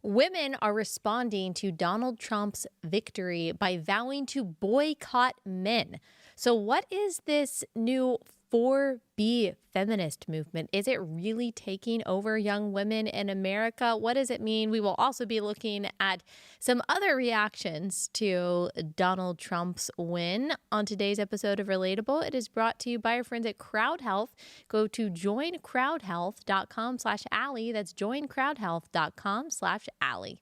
Women are responding to Donald Trump's victory by vowing to boycott men. So what is this new 4B feminist movement? Is it really taking over young women in America? What does it mean? We will also be looking at some other reactions to Donald Trump's win on today's episode of Relatable. It is brought to you by our friends at Crowd Health. Go to joincrowdhealth.com/Allie. That's joincrowdhealth.com/Allie.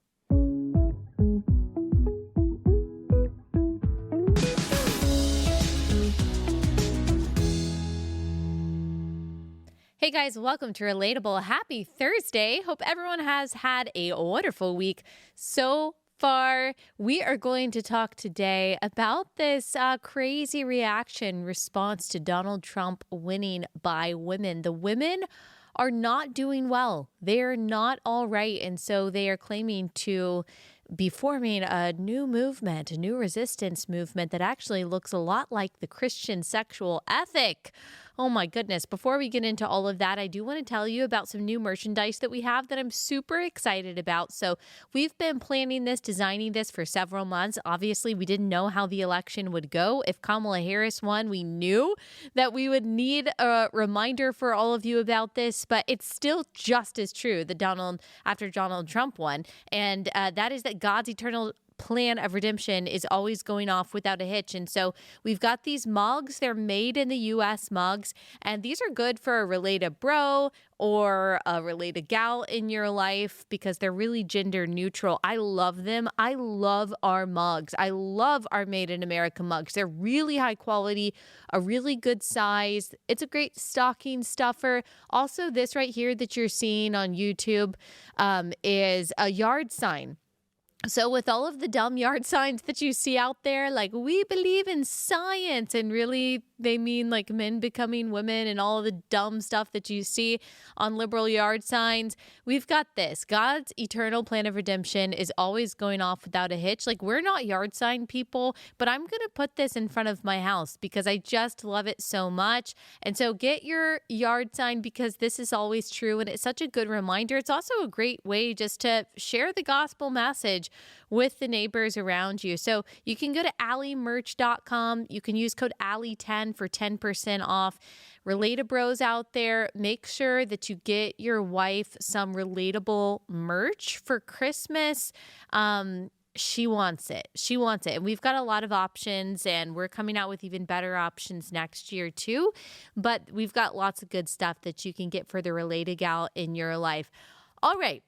Hey guys, welcome to Relatable. Happy Thursday. Hope everyone has had a wonderful week so far. We are going to talk today about this crazy response to Donald Trump winning by women. The women are not doing well. They're not all right. And so they are claiming to be forming a new movement, a new resistance movement that actually looks a lot like the Christian sexual ethic. Oh my goodness. Before we get into all of that, I do want to tell you about some new merchandise that we have that I'm super excited about. So we've been planning this, designing this for several months. Obviously, we didn't know how the election would go. If Kamala Harris won, we knew that we would need a reminder for all of you about this, but it's still just as true that after Donald Trump won, and that is that God's eternal plan of redemption is always going off without a hitch. And so we've got these mugs. They're made in the U.S. mugs, and these are good for a related bro or a related gal in your life because they're really gender neutral. I love them. I love our mugs. I love our Made in America mugs. They're really high quality, a really good size. It's a great stocking stuffer. Also, this right here that you're seeing on YouTube is a yard sign. So with all of the dumb yard signs that you see out there, like we believe in science, and really they mean like men becoming women and all of the dumb stuff that you see on liberal yard signs, we've got this. God's eternal plan of redemption is always going off without a hitch. Like we're not yard sign people, but I'm going to put this in front of my house because I just love it so much. And so get your yard sign because this is always true. And it's such a good reminder. It's also a great way just to share the gospel message with the neighbors around you. So you can go to alliemerch.com. You can use code Allie10 for 10% off. Relatable out there, make sure that you get your wife some relatable merch for Christmas. She wants it. She wants it. And we've got a lot of options, and we're coming out with even better options next year too. But we've got lots of good stuff that you can get for the related gal in your life. All right.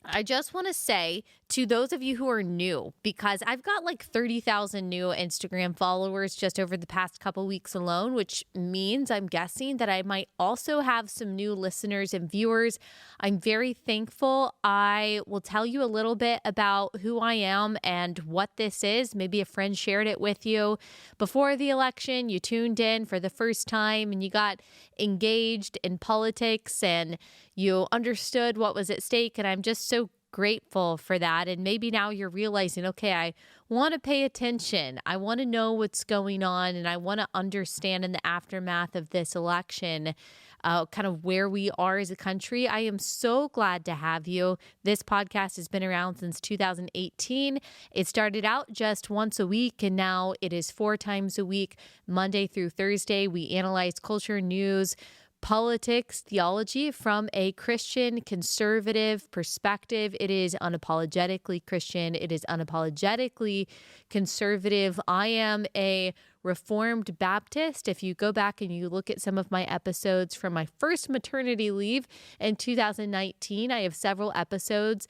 I just want to say to those of you who are new, because I've got like 30,000 new Instagram followers just over the past couple weeks alone, which means I'm guessing that I might also have some new listeners and viewers. I'm very thankful. I will tell you a little bit about who I am and what this is. Maybe a friend shared it with you before the election. You tuned in for the first time and you got engaged in politics and you understood what was at stake. And I'm just so grateful for that. And maybe now you're realizing, okay, I want to pay attention. I want to know what's going on. And I want to understand in the aftermath of this election, kind of where we are as a country. I am so glad to have you. This podcast has been around since 2018. It started out just once a week, and now it is 4 times a week, Monday through Thursday. We analyze culture, news, politics, theology from a Christian conservative perspective. It is unapologetically Christian. It is unapologetically conservative. I am a Reformed Baptist. If you go back and you look at some of my episodes from my first maternity leave in 2019, I have several episodes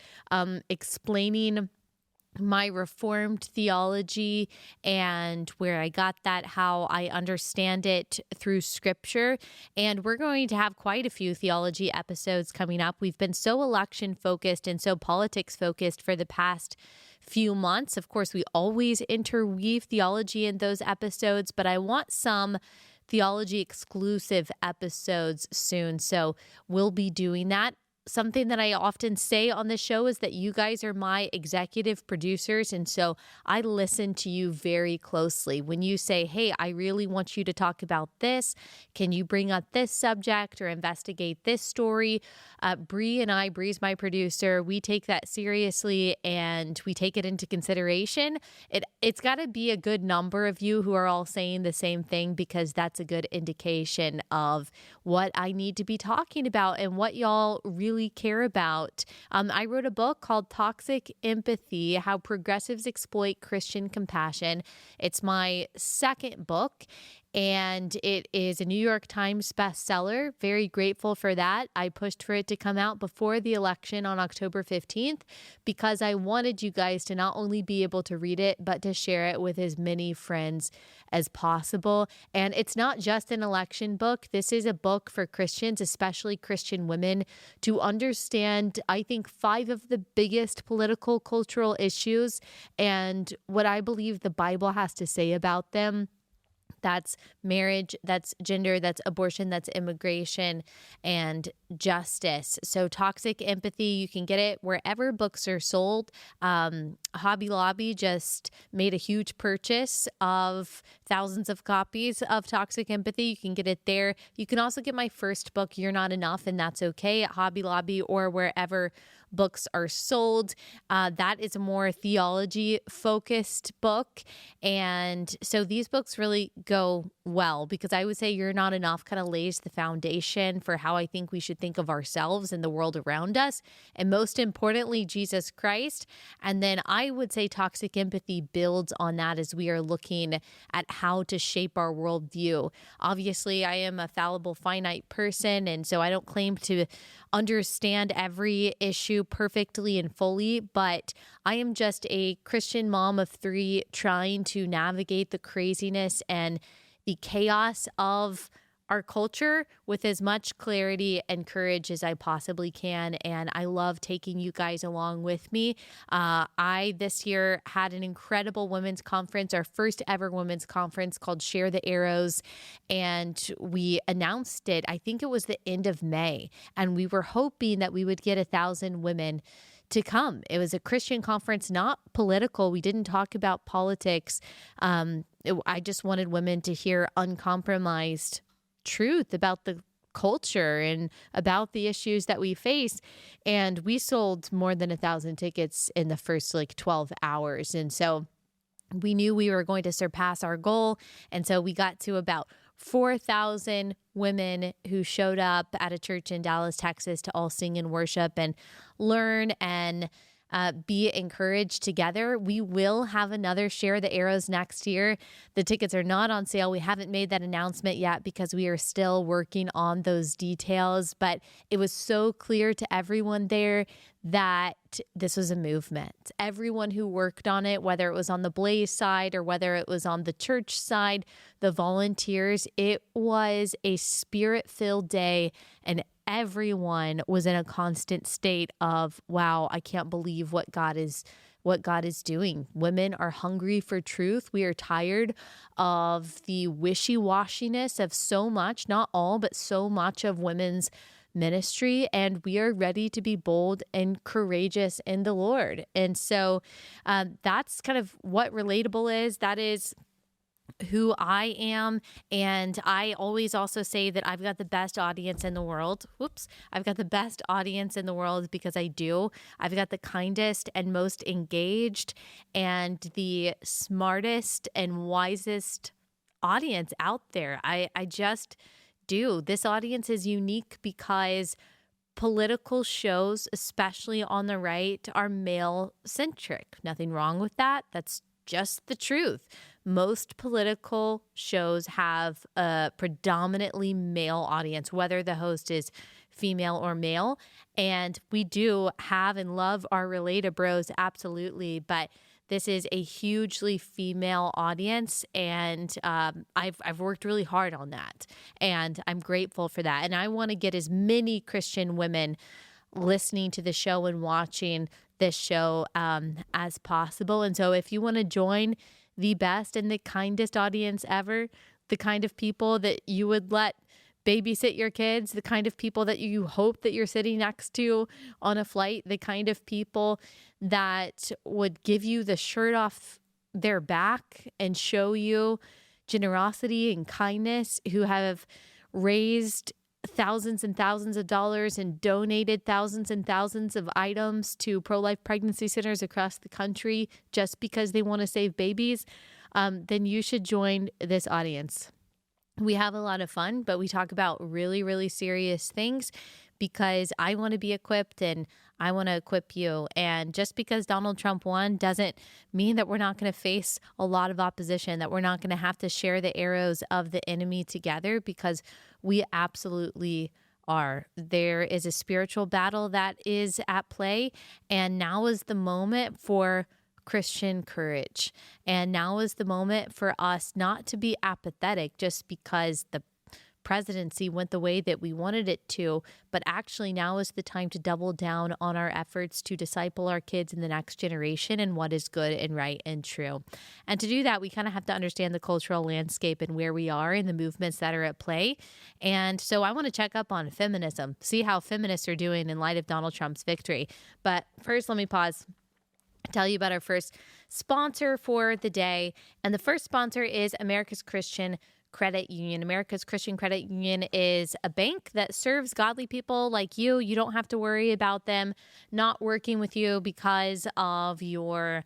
explaining my Reformed theology and where I got that, how I understand it through scripture. And we're going to have quite a few theology episodes coming up. We've been so election focused and so politics focused for the past few months. Of course, we always interweave theology in those episodes, but I want some theology exclusive episodes soon. So we'll be doing that. something that I often say on the show is that you guys are my executive producers. And so I listen to you very closely. When you say, hey, I really want you to talk about this, can you bring up this subject or investigate this story? Bree's my producer. We take that seriously and we take it into consideration. It's got to be a good number of you who are all saying the same thing, because that's a good indication of what I need to be talking about and what y'all really care about. I wrote a book called Toxic Empathy: How Progressives Exploit Christian Compassion. It's my second book, and it is a New York Times bestseller. Very grateful for that. I pushed for it to come out before the election on October 15th because I wanted you guys to not only be able to read it, but to share it with as many friends as possible. And it's not just an election book. This is a book for Christians, especially Christian women, to understand, I think, 5 of the biggest political, cultural issues and what I believe the Bible has to say about them. That's marriage, that's gender, that's abortion, that's immigration, and justice. So Toxic Empathy, you can get it wherever books are sold. Hobby Lobby just made a huge purchase of thousands of copies of Toxic Empathy. You can get it there. You can also get my first book, You're Not Enough, and that's okay, at Hobby Lobby or wherever books are sold. That is a more theology focused book. And so these books really go well, because I would say You're Not Enough kind of lays the foundation for how I think we should think of ourselves and the world around us. And most importantly, Jesus Christ. And then I would say Toxic Empathy builds on that as we are looking at how to shape our worldview. Obviously, I am a fallible, finite person, and so I don't claim to understand every issue perfectly and fully, but I am just a Christian mom of 3 trying to navigate the craziness and the chaos of our culture with as much clarity and courage as I possibly can. And I love taking you guys along with me. I this year had an incredible women's conference, our first ever women's conference called Share the Arrows. And we announced it, I think it was the end of May. And we were hoping that we would get 1,000 women to come. It was a Christian conference, not political. We didn't talk about politics. I just wanted women to hear uncompromised truth about the culture and about the issues that we face. And we sold more than 1,000 tickets in the first 12 hours. And so we knew we were going to surpass our goal. And so we got to about 4,000 women who showed up at a church in Dallas, Texas, to all sing and worship and learn and be encouraged together. We will have another Share the Arrows next year. The tickets are not on sale. We haven't made that announcement yet because we are still working on those details. But it was so clear to everyone there that this was a movement. Everyone who worked on it, whether it was on the Blaze side or whether it was on the church side, the volunteers, it was a spirit-filled day, and everyone was in a constant state of, wow, I can't believe what God is doing. Women are hungry for truth. We are tired of the wishy-washiness of so much, not all, but so much of women's ministry, and we are ready to be bold and courageous in the Lord. And so that's kind of what Relatable is. That is who I am. And I always also say that I've got the best audience in the world. I've got the best audience in the world because I do. I've got the kindest and most engaged and the smartest and wisest audience out there. I just do. This audience is unique because political shows, especially on the right, are male-centric. Nothing wrong with that. That's just the truth. Most political shows have a predominantly male audience, whether the host is female or male. And we do have and love our Relatable, absolutely. But this is a hugely female audience, and I've worked really hard on that, and I'm grateful for that. And I want to get as many Christian women listening to the show and watching this show as possible. And so if you want to join the best and the kindest audience ever, the kind of people that you would let babysit your kids, the kind of people that you hope that you're sitting next to on a flight, the kind of people that would give you the shirt off their back and show you generosity and kindness, who have raised thousands and thousands of dollars and donated thousands and thousands of items to pro-life pregnancy centers across the country just because they want to save babies, then you should join this audience. We have a lot of fun, but we talk about really, really serious things because I want to be equipped and I want to equip you. And just because Donald Trump won doesn't mean that we're not going to face a lot of opposition, that we're not going to have to share the arrows of the enemy together, because we absolutely are. There is a spiritual battle that is at play, and now is the moment for Christian courage. And now is the moment for us not to be apathetic just because the presidency went the way that we wanted it to, but actually now is the time to double down on our efforts to disciple our kids in the next generation and what is good and right and true. And to do that, we kind of have to understand the cultural landscape and where we are and the movements that are at play. And so I want to check up on feminism, see how feminists are doing in light of Donald Trump's victory. But first, let me pause. Tell you about our first sponsor for the day. And the first sponsor is America's Christian Credit Union. America's Christian Credit Union is a bank that serves godly people like you. You don't have to worry about them not working with you because of your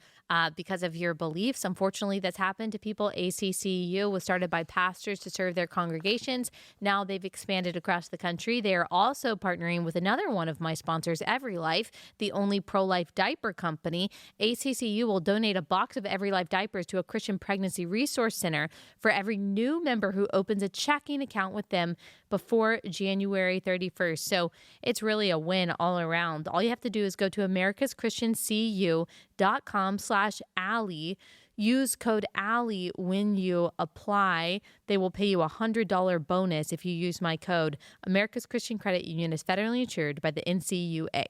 beliefs. Unfortunately, that's happened to people. ACCU was started by pastors to serve their congregations. Now they've expanded across the country. They are also partnering with another one of my sponsors, Every Life, the only pro-life diaper company. ACCU will donate a box of Every Life diapers to a Christian pregnancy resource center for every new member who opens a checking account with them before January 31st. So it's really a win all around. All you have to do is go to americaschristiancu.com/Allie. Use code Allie when you apply. They will pay you a $100 bonus if you use my code. America's Christian Credit Union is federally insured by the NCUA.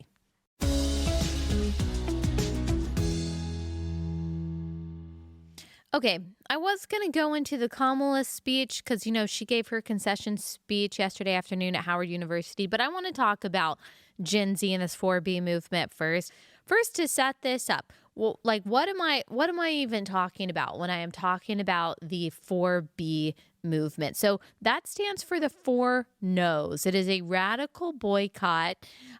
Okay, I was going to go into the Kamala's speech because, she gave her concession speech yesterday afternoon at Howard University, but I want to talk about Gen Z and this 4B movement first. First, to set this up, well, what am I even talking about when I am talking about the 4B movement? So that stands for the 4 no's. It is a radical boycott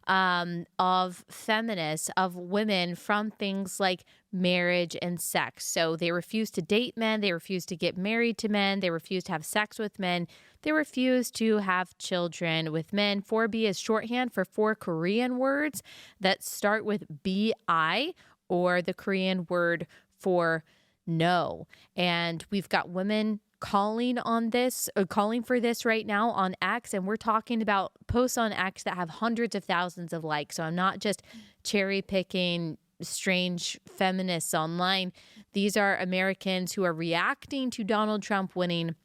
of feminists, of women, from things like marriage and sex. So they refuse to date men. They refuse to get married to men. They refuse to have sex with men. They refuse to have children with men. 4B is shorthand for 4 Korean words that start with BI, or the Korean word for no. And we've got women calling for this right now on X, and we're talking about posts on X that have hundreds of thousands of likes. So I'm not just cherry picking strange feminists online. These are Americans who are reacting to Donald Trump winning,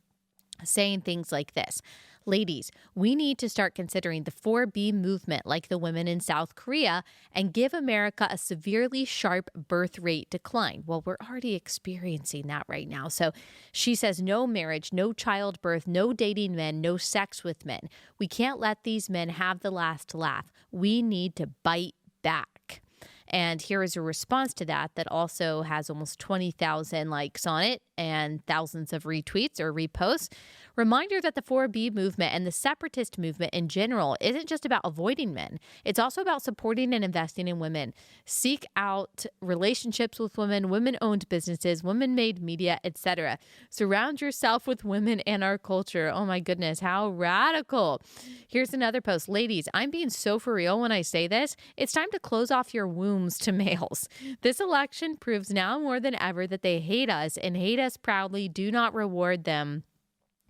saying things like this. Ladies, we need to start considering the 4B movement like the women in South Korea and give America a severely sharp birth rate decline. Well, we're already experiencing that right now. So she says no marriage, no childbirth, no dating men, no sex with men. We can't let these men have the last laugh. We need to bite back. And here is a response to that also has almost 20,000 likes on it and thousands of retweets or reposts. Reminder that the 4B movement and the separatist movement in general isn't just about avoiding men. It's also about supporting and investing in women. Seek out relationships with women, women-owned businesses, women-made media, etc. Surround yourself with women and our culture. Oh my goodness, how radical. Here's another post. Ladies, I'm being so for real when I say this. It's time to close off your wombs to males. This election proves now more than ever that they hate us and hate us proudly. Do not reward them.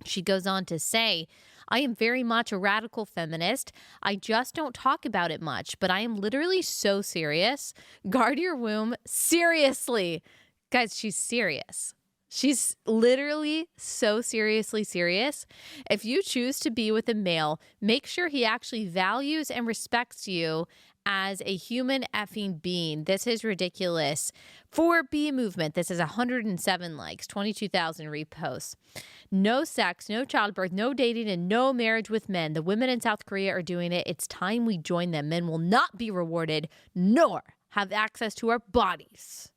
She goes on to say, I am very much a radical feminist. I just don't talk about it much, but I am literally so serious. Guard your womb. Seriously. Guys, she's serious. She's literally so seriously serious. If you choose to be with a male, make sure he actually values and respects you as a human effing being. This is ridiculous. 4B movement. This is 107 likes, 22,000 reposts. No sex, no childbirth, no dating, and no marriage with men. The women in South Korea are doing it. It's time we join them. Men will not be rewarded, nor have access to our bodies.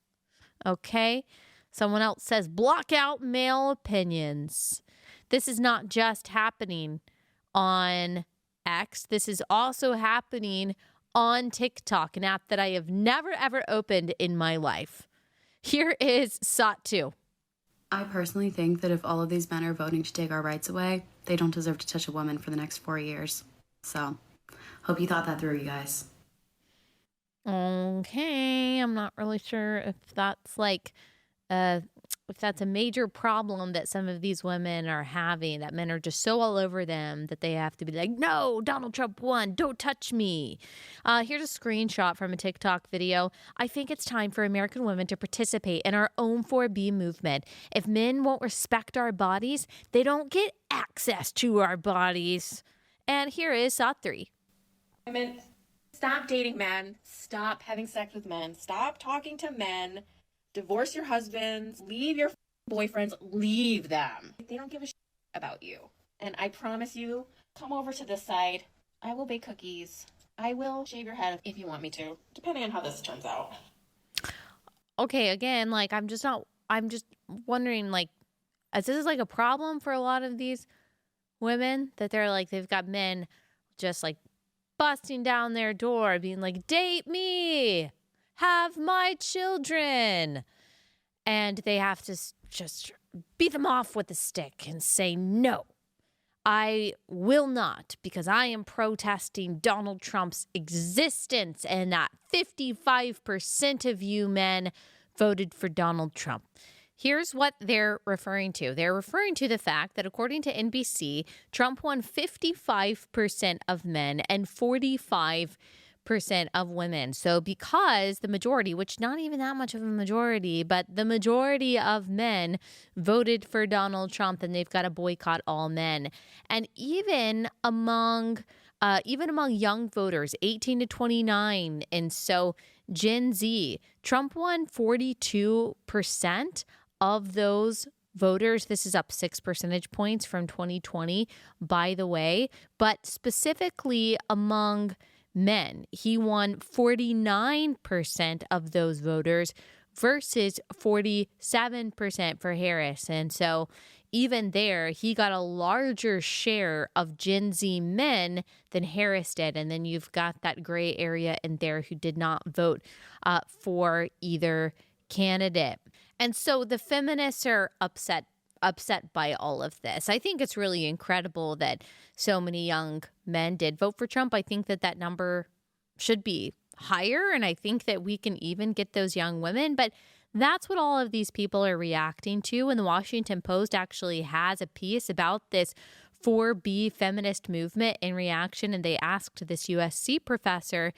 Okay? Someone else says, block out male opinions. This is not just happening on X. This is also happening on TikTok, an app that I have never, ever opened in my life. Here is SOT 2. I personally think that if all of these men are voting to take our rights away, they don't deserve to touch a woman for the next 4 years. So, hope you thought that through, you guys. Okay, I'm not really sure if that's if that's a major problem that some of these women are having, that men are just so all over them that they have to be like, no, Donald Trump won, don't touch me. Here's a screenshot from a TikTok video. I think it's time for American women to participate in our own 4B movement. If men won't respect our bodies, they don't get access to our bodies. And here is SOT 3. Women, stop dating men. Stop having sex with men. Stop talking to men. Divorce your husbands. Leave your boyfriends. Leave them. They don't give a shit about you. And I promise you, come over to this side. I will bake cookies. I will shave your head if you want me to, depending on how this turns out. Okay, again, I'm just wondering, is this a problem for a lot of these women that they've got men just busting down their door being like, date me, have my children, and they have to just beat them off with a stick and say, no, I will not, because I am protesting Donald Trump's existence, and that 55% of you men voted for Donald Trump. Here's what they're referring to. They're referring to the fact that according to NBC, Trump won 55% of men and 45% of women. So because the majority, which not even that much of a majority, but the majority of men voted for Donald Trump, then they've got to boycott all men. And even among young voters, 18 to 29, and so Gen Z, Trump won 42% of those voters. This is up 6 percentage points from 2020, by the way. But specifically among men, he won 49% of those voters versus 47% for Harris. And so even there, he got a larger share of Gen Z men than Harris did. And then you've got that gray area in there who did not vote for either candidate. And so the feminists are upset by all of this. I think it's really incredible that so many young men did vote for Trump. I think that number should be higher, and I think that we can even get those young women. But that's what all of these people are reacting to. And the Washington Post actually has a piece about this 4B feminist movement in reaction. And they asked this USC professor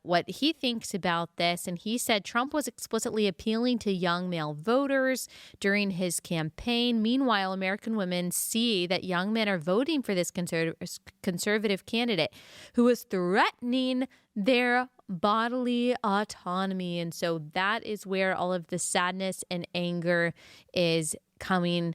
what he thinks about this. And he said Trump was explicitly appealing to young male voters during his campaign. Meanwhile, American women see that young men are voting for this conservative candidate who is threatening their bodily autonomy. And so that is where all of the sadness and anger is coming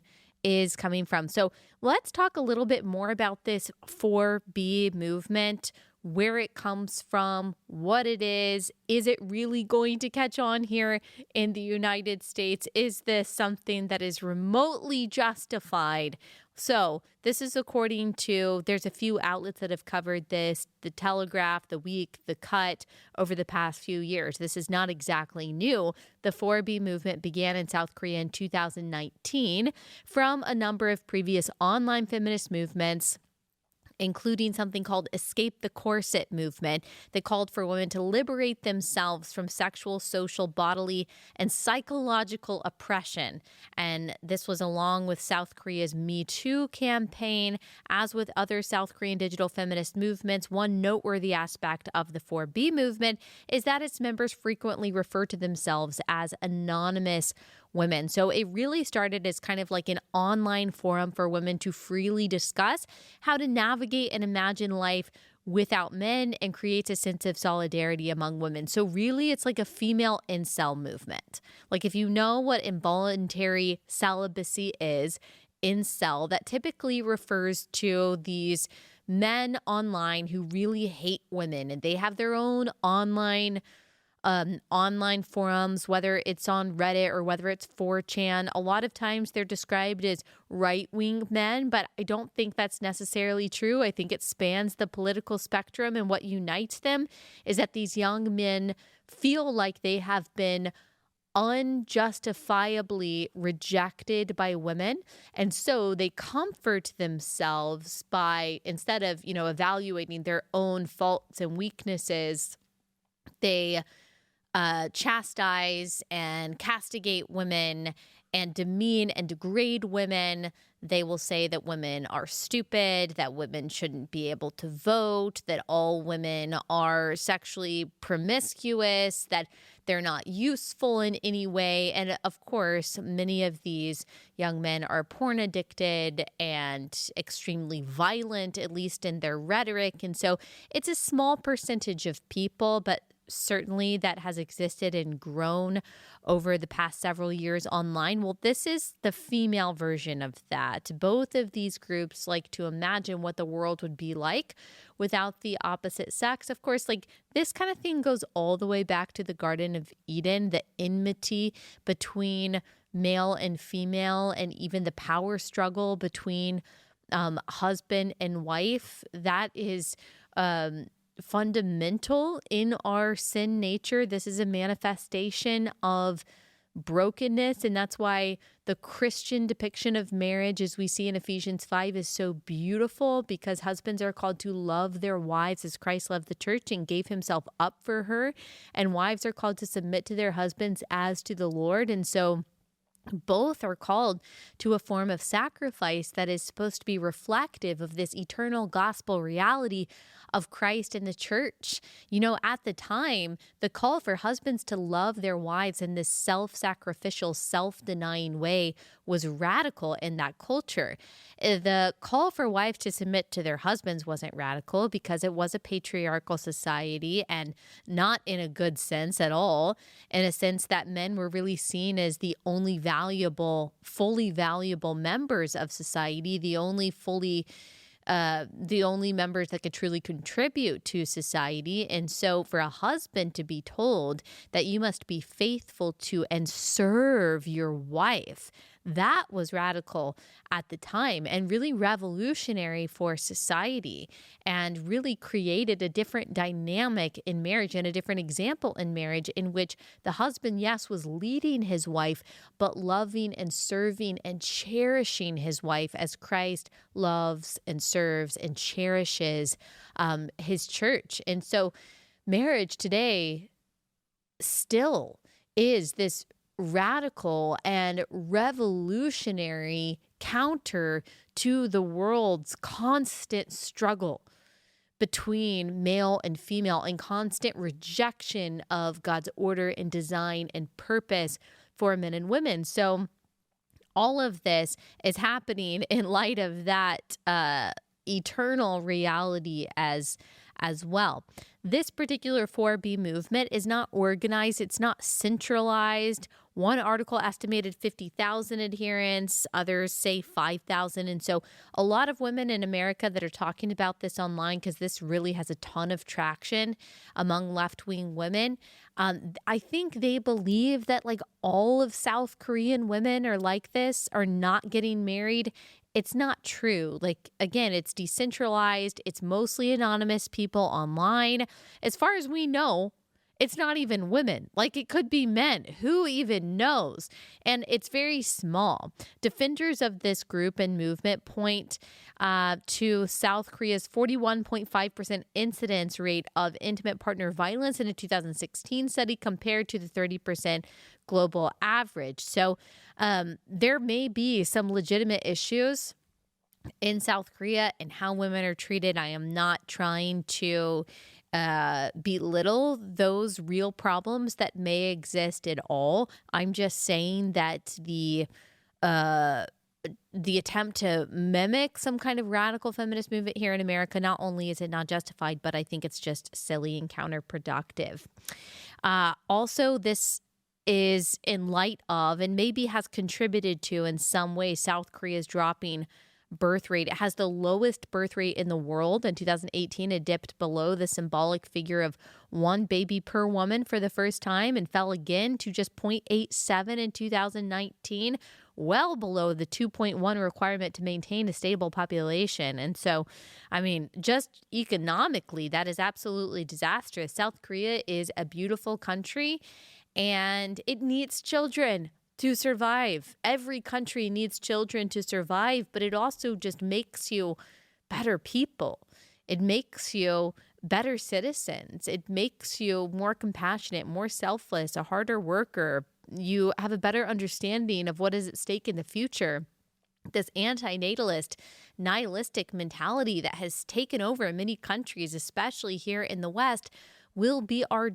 from. So let's talk a little bit more about this 4B movement, where it comes from, what it is it really going to catch on here in the United States? Is this something that is remotely justified? So this is according to, there's a few outlets that have covered this, The Telegraph, The Week, The Cut, over the past few years. This is not exactly new. The 4B movement began in South Korea in 2019 from a number of previous online feminist movements, including something called Escape the Corset movement that called for women to liberate themselves from sexual, social, bodily, and psychological oppression. And this was along with South Korea's Me Too campaign. As with other South Korean digital feminist movements, one noteworthy aspect of the 4B movement is that its members frequently refer to themselves as anonymous women. So it really started as kind of like an online forum for women to freely discuss how to navigate and imagine life without men and creates a sense of solidarity among women. So really, it's like a female incel movement. Like if you know what involuntary celibacy is, incel, that typically refers to these men online who really hate women, and they have their own online forums, whether it's on Reddit or whether it's 4chan. A lot of times they're described as right-wing men, but I don't think that's necessarily true. I think it spans the political spectrum, and what unites them is that these young men feel like they have been unjustifiably rejected by women. And so they comfort themselves by, instead of, evaluating their own faults and weaknesses, they chastise and castigate women and demean and degrade women. They will say that women are stupid, that women shouldn't be able to vote, that all women are sexually promiscuous, that they're not useful in any way. And of course, many of these young men are porn addicted and extremely violent, at least in their rhetoric. And so it's a small percentage of people, but certainly that has existed and grown over the past several years online. Well, this is the female version of that. Both of these groups like to imagine what the world would be like without the opposite sex. Of course, like this kind of thing goes all the way back to the Garden of Eden, the enmity between male and female, and even the power struggle between husband and wife. That is fundamental in our sin nature. This is a manifestation of brokenness, and that's why the Christian depiction of marriage, as we see in Ephesians 5, is so beautiful, because husbands are called to love their wives as Christ loved the church and gave himself up for her, and wives are called to submit to their husbands as to the Lord. And so both are called to a form of sacrifice that is supposed to be reflective of this eternal gospel reality of Christ and the church. At the time, the call for husbands to love their wives in this self-sacrificial, self-denying way was radical in that culture. The call for wives to submit to their husbands wasn't radical, because it was a patriarchal society, and not in a good sense at all, in a sense that men were really seen as the only fully valuable members of society, the only members that could truly contribute to society. And so for a husband to be told that you must be faithful to and serve your wife, that was radical at the time and really revolutionary for society, and really created a different dynamic in marriage and a different example in marriage, in which the husband, yes, was leading his wife, but loving and serving and cherishing his wife as Christ loves and serves and cherishes his church. And so marriage today still is this radical and revolutionary counter to the world's constant struggle between male and female, and constant rejection of God's order and design and purpose for men and women. So all of this is happening in light of that eternal reality as well. This particular 4B movement is not organized. It's not centralized. One article estimated 50,000 adherents. Others say 5,000. And so a lot of women in America that are talking about this online, because this really has a ton of traction among left-wing women, I think they believe that like all of South Korean women are like this, are not getting married. It's not true. Like, again, it's decentralized. It's mostly anonymous people online. As far as we know, it's not even women. Like, it could be men. Who even knows? And it's very small. Defenders of this group and movement point to South Korea's 41.5% incidence rate of intimate partner violence in a 2016 study, compared to the 30% global average. So there may be some legitimate issues in South Korea and how women are treated. I am not trying to belittle those real problems that may exist at all. I'm just saying that the the attempt to mimic some kind of radical feminist movement here in America, not only is it not justified, but I think it's just silly and counterproductive. Also, this is in light of, and maybe has contributed to in some way, South Korea's dropping birth rate. It has the lowest birth rate in the world. In 2018, it dipped below the symbolic figure of 1 baby per woman for the first time and fell again to just 0.87 in 2019, well below the 2.1 requirement to maintain a stable population. And so, I mean, just economically, that is absolutely disastrous. South Korea is a beautiful country and it needs children to survive. Every country needs children to survive, but it also just makes you better people. It makes you better citizens. It makes you more compassionate, more selfless, a harder worker. You have a better understanding of what is at stake in the future. This antinatalist, nihilistic mentality that has taken over in many countries, especially here in the West, will be our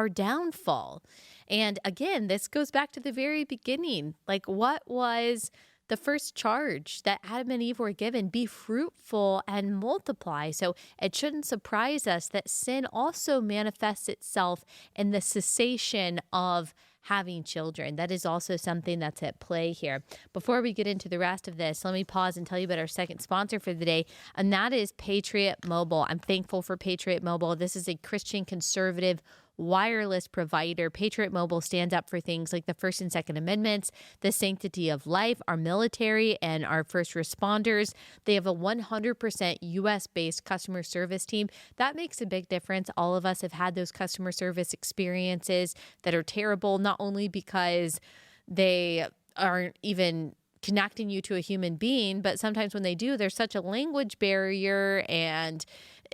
downfall. And again, this goes back to the very beginning. Like, what was the first charge that Adam and Eve were given? Be fruitful and multiply. So it shouldn't surprise us that sin also manifests itself in the cessation of having children. That is also something that's at play here. Before we get into the rest of this, let me pause and tell you about our second sponsor for the day, and that is Patriot Mobile. I'm thankful for Patriot Mobile. This is a Christian conservative wireless provider. Patriot Mobile stands up for things like the First and Second Amendments, the sanctity of life, our military, and our first responders. They have a 100% US-based customer service team. That makes a big difference. All of us have had those customer service experiences that are terrible, not only because they aren't even connecting you to a human being, but sometimes when they do, there's such a language barrier and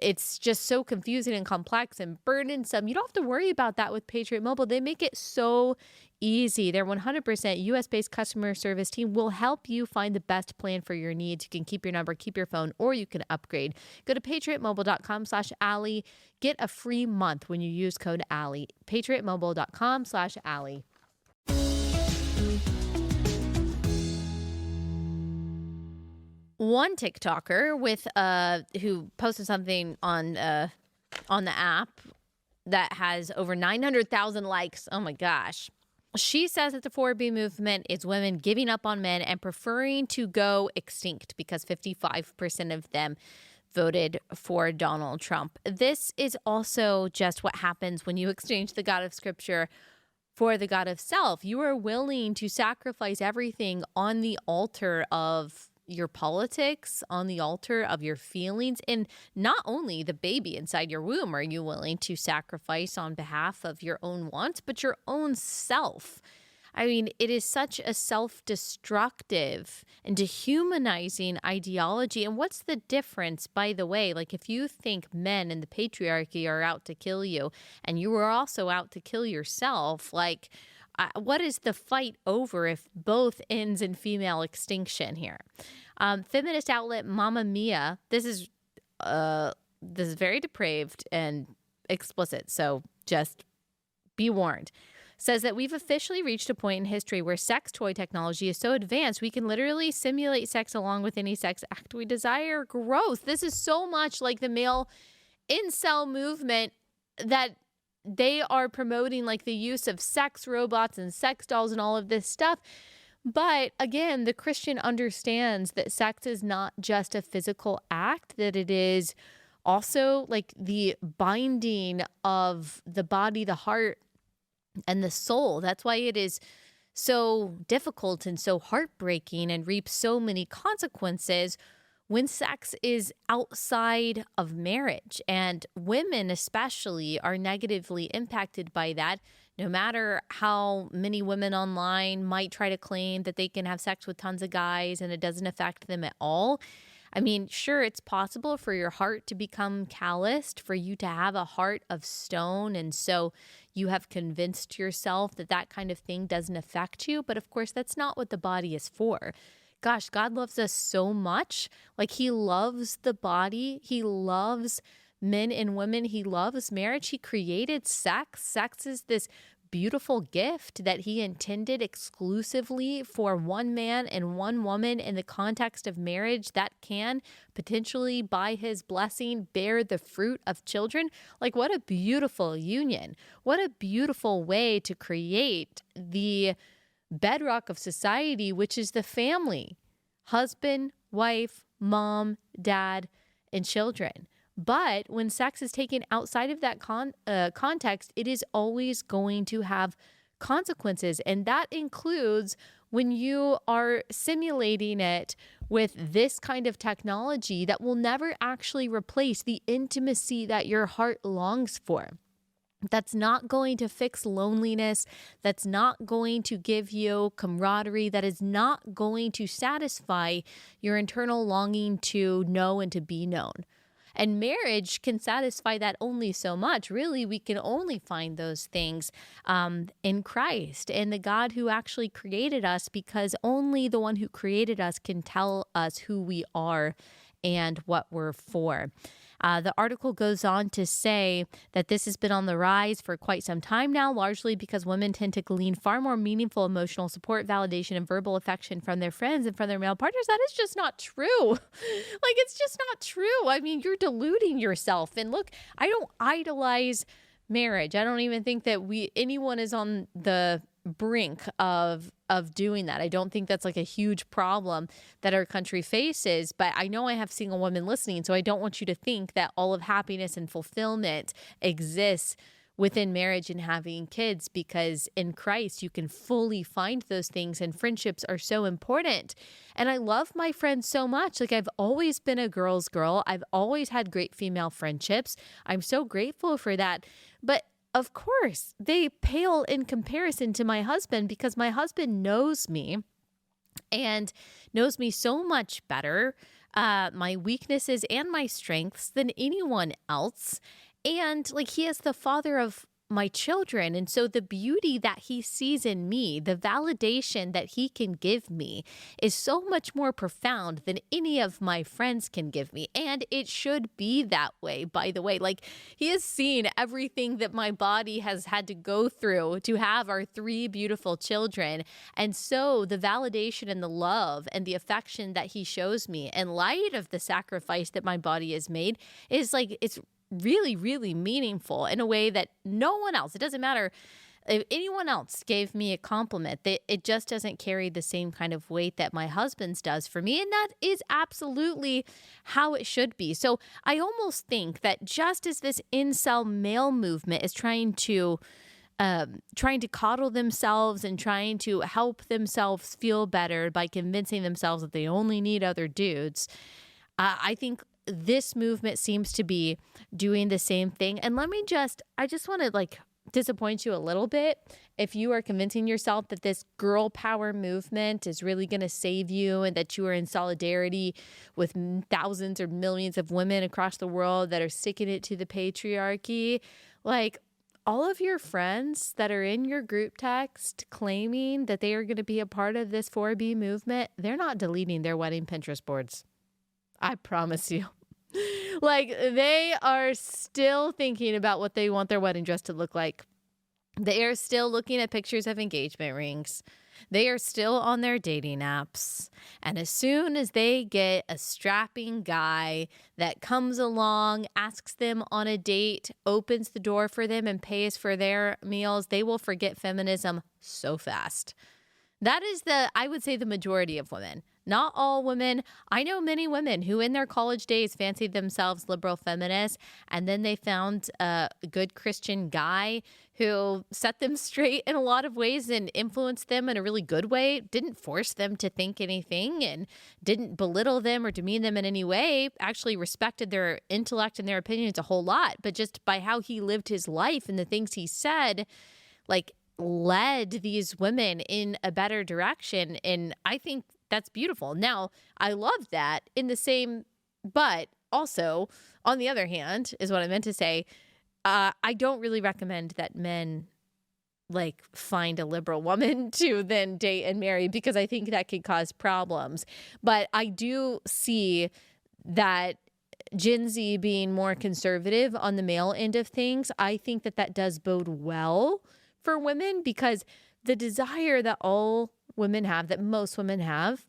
it's just so confusing and complex and burdensome. You don't have to worry about that with Patriot Mobile. They make it so easy. Their 100% US-based customer service team will help you find the best plan for your needs. You can keep your number, keep your phone, or you can upgrade. Go to patriotmobile.com/Allie. Get a free month when you use code Allie. patriotmobile.com/Allie. One TikToker with who posted something on the app that has over 900,000 likes. Oh my gosh. She says that the 4B movement is women giving up on men and preferring to go extinct because 55% of them voted for Donald Trump. This is also just what happens when you exchange the God of Scripture for the God of self. You are willing to sacrifice everything on the altar of your politics, on the altar of your feelings, and not only the baby inside your womb are you willing to sacrifice on behalf of your own wants, but your own self. I mean, it is such a self-destructive and dehumanizing ideology. And what's the difference, by the way? Like, if you think men in the patriarchy are out to kill you and you are also out to kill yourself, like, what is the fight over if both ends in female extinction here? Feminist outlet Mamma Mia, this is very depraved and explicit, so just be warned, says that we've officially reached a point in history where sex toy technology is so advanced we can literally simulate sex along with any sex act we desire. Gross. This is so much like the male incel movement that they are promoting, like the use of sex robots and sex dolls and all of this stuff. But again, the Christian understands that sex is not just a physical act, that it is also like the binding of the body, the heart, and the soul. That's why it is so difficult and so heartbreaking and reaps so many consequences when sex is outside of marriage. And women especially are negatively impacted by that. No matter how many women online might try to claim that they can have sex with tons of guys and it doesn't affect them at all. I mean, sure, it's possible for your heart to become calloused, for you to have a heart of stone. And so you have convinced yourself that that kind of thing doesn't affect you. But of course, that's not what the body is for. Gosh, God loves us so much. Like, he loves the body. He loves men and women. He loves marriage. He created sex. Sex is this beautiful gift that he intended exclusively for one man and one woman in the context of marriage that can potentially, by his blessing, bear the fruit of children. Like, what a beautiful union. What a beautiful way to create the bedrock of society, which is the family: husband, wife, mom, dad, and children. But when sex is taken outside of that context, it is always going to have consequences. And that includes when you are simulating it with this kind of technology that will never actually replace the intimacy that your heart longs for. That's not going to fix loneliness. That's not going to give you camaraderie. That is not going to satisfy your internal longing to know and to be known. And marriage can satisfy that only so much. Really, we can only find those things in Christ and the God who actually created us, because only the one who created us can tell us who we are and what we're for. The article goes on to say that this has been on the rise for quite some time now, largely because women tend to glean far more meaningful emotional support, validation, and verbal affection from their friends and from their male partners. That is just not true. Like, it's just not true. I mean, you're deluding yourself. And look, I don't idolize marriage. I don't even think that anyone is on the brink of doing that. I don't think that's like a huge problem that our country faces, but I know I have single women listening, so I don't want you to think that all of happiness and fulfillment exists within marriage and having kids, because in Christ you can fully find those things, and friendships are so important. And I love my friends so much. Like, I've always been a girl's girl. I've always had great female friendships. I'm so grateful for that. But of course, they pale in comparison to my husband, because my husband knows me and knows me so much better, my weaknesses and my strengths, than anyone else. And like, he is the father of my children. And so the beauty that he sees in me, the validation that he can give me, is so much more profound than any of my friends can give me. And it should be that way, by the way. Like, he has seen everything that my body has had to go through to have our 3 beautiful children. And so the validation and the love and the affection that he shows me in light of the sacrifice that my body has made is like, it's really, really meaningful in a way that no one else, it doesn't matter if anyone else gave me a compliment, it just doesn't carry the same kind of weight that my husband's does for me. And that is absolutely how it should be. So I almost think that just as this incel male movement is trying to coddle themselves and trying to help themselves feel better by convincing themselves that they only need other dudes, I think this movement seems to be doing the same thing. And I just want to like disappoint you a little bit if you are convincing yourself that this girl power movement is really going to save you and that you are in solidarity with thousands or millions of women across the world that are sticking it to the patriarchy. Like, all of your friends that are in your group text claiming that they are going to be a part of this 4B movement, they're not deleting their wedding Pinterest boards. I promise you. Like, they are still thinking about what they want their wedding dress to look like. They are still looking at pictures of engagement rings. They are still on their dating apps. And as soon as they get a strapping guy that comes along, asks them on a date, opens the door for them, and pays for their meals, they will forget feminism so fast. That is I would say, the majority of women. Not all women. I know many women who in their college days fancied themselves liberal feminists, and then they found a good Christian guy who set them straight in a lot of ways and influenced them in a really good way, didn't force them to think anything and didn't belittle them or demean them in any way, actually respected their intellect and their opinions a whole lot, but just by how he lived his life and the things he said, like, led these women in a better direction. And I think that's beautiful. Now, I love that but also, on the other hand, is what I meant to say, I don't really recommend that men like find a liberal woman to then date and marry, because I think that could cause problems. But I do see that Gen Z being more conservative on the male end of things, I think that does bode well for women, because the desire that all women have, that most women have